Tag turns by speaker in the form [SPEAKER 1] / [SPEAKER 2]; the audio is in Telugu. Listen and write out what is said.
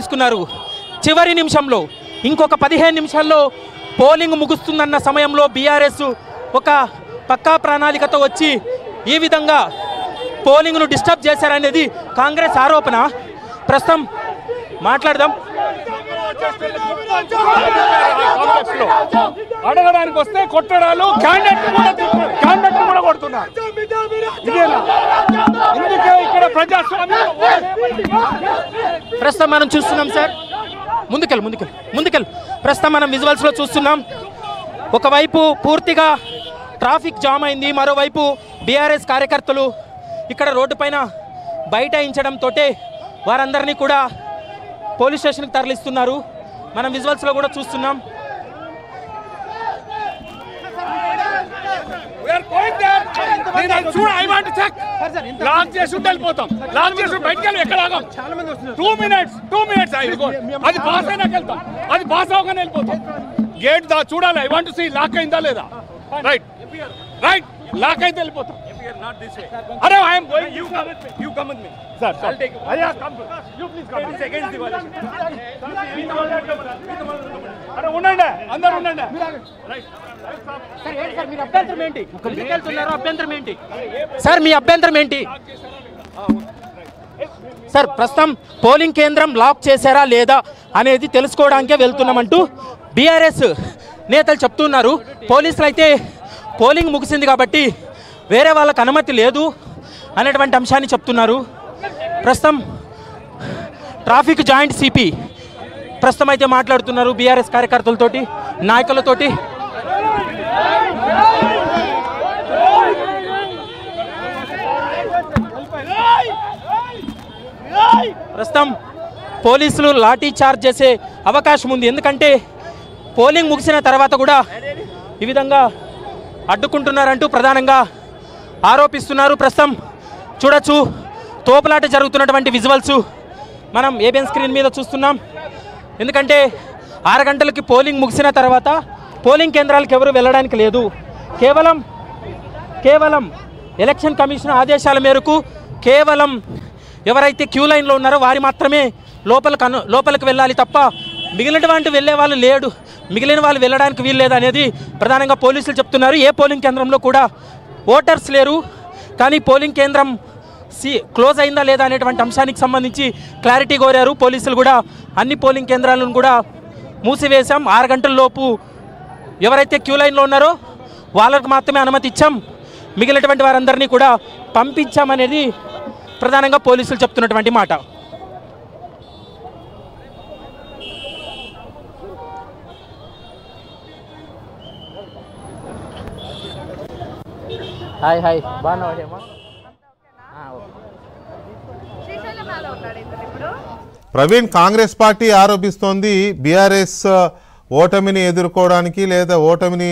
[SPEAKER 1] తీసుకున్నారు. చివరి నిమిషంలో ఇంకొక 15 నిమిషాల్లో పోలింగ్ ముగుస్తుందన్న సమయంలో బీఆర్ఎస్ ఒక పక్కా ప్రణాళికతో వచ్చి ఈ విధంగా పోలింగ్ను డిస్టర్బ్ చేశారనేది కాంగ్రెస్ ఆరోపణ. ప్రస్తుతం మాట్లాడదాం.
[SPEAKER 2] అడగడానికి వస్తే కొట్టడాలు క్యాండిడేట్ కూడా కొడుతున్నారు. ఇక్కడ ప్రజాస్వామ్యం
[SPEAKER 1] ప్రస్తుతం మనం చూస్తున్నాం సార్. ముందుకెళ్ళు. ప్రస్తుతం మనం విజువల్స్లో చూస్తున్నాం. ఒకవైపు పూర్తిగా ట్రాఫిక్ జామ్ అయింది, మరోవైపు బీఆర్ఎస్ కార్యకర్తలు ఇక్కడ రోడ్డు పైన బైఠాయించడంతో వారందరినీ కూడా పోలీస్ స్టేషన్కి తరలిస్తున్నారు. మనం విజువల్స్లో కూడా చూస్తున్నాం.
[SPEAKER 2] గేట్ చూడాలి. I want to see lock అయిందా లేదా. రైట్ లాక్ అయితే వెళ్ళిపోతాం. అరే I am going. You come with me sir. I'll take అయ్యా come you please come. It's against the violation. అరే ఉండండి, అందరూ ఉండండి. రైట్
[SPEAKER 1] సార్ మీ అభ్యంతరం ఏంటి? అభ్యంతరం ఏంటి సార్? మీ అభ్యంతరం ఏంటి సార్? ప్రస్తుతం పోలింగ్ కేంద్రం లాక్ చేశారా లేదా అనేది తెలుసుకోవడానికే వెళ్తున్నామంటూ బీఆర్ఎస్ నేతలు చెప్తున్నారు. పోలీసులు అయితే పోలింగ్ ముగిసింది కాబట్టి వేరే వాళ్ళకు అనుమతి లేదు అనేటువంటి అంశాన్ని చెప్తున్నారు. ప్రస్తుతం ట్రాఫిక్ జాయింట్ సిపి ప్రస్తుతం అయితే మాట్లాడుతున్నారు బీఆర్ఎస్ కార్యకర్తలతోటి, నాయకులతోటి. ప్రస్తుతం పోలీసులు లాఠీ చార్జ్ చేసే అవకాశం ఉంది. ఎందుకంటే పోలింగ్ ముగిసిన తర్వాత కూడా ఈ విధంగా అడ్డుకుంటున్నారంటూ ప్రధానంగా ఆరోపిస్తున్నారు. ప్రస్తుతం చూడొచ్చు తోపులాట జరుగుతున్నటువంటి విజువల్స్ మనం ఏబిఎన్ స్క్రీన్ మీద చూస్తున్నాం. ఎందుకంటే 6 గంటలకి పోలింగ్ ముగిసిన తర్వాత పోలింగ్ కేంద్రాలకు ఎవరు వెళ్ళడానికి లేదు. కేవలం ఎలక్షన్ కమిషన్ ఆదేశాల మేరకు కేవలం ఎవరైతే క్యూ లైన్లో ఉన్నారో వారి మాత్రమే లోపలికి వెళ్ళాలి తప్ప మిగిలిన వాళ్ళు వెళ్ళడానికి వీలు లేదు అనేది ప్రధానంగా పోలీసులు చెప్తున్నారు. ఏ పోలింగ్ కేంద్రంలో కూడా ఓటర్స్ లేరు. కానీ పోలింగ్ కేంద్రం క్లోజ్ అయిందా లేదా అనేటువంటి అంశానికి సంబంధించి క్లారిటీ కోరారు. పోలీసులు కూడా అన్ని పోలింగ్ కేంద్రాలను కూడా మూసివేశాం. 6 గంటల లోపు ఎవరైతే క్యూ లైన్లో ఉన్నారో వాళ్ళకు మాత్రమే అనుమతి ఇచ్చాం, మిగిలినటువంటి వారందరినీ కూడా పంపించామనేది ప్రధానంగా పోలీసులు చెప్తున్నటువంటి మాట. హాయ్ బాగున్నావాడేమో.
[SPEAKER 3] ప్రవీణ్, కాంగ్రెస్ పార్టీ ఆరోపిస్తోంది బీఆర్ఎస్ ఓటమిని ఎదుర్కోవడానికి లేదా ఓటమిని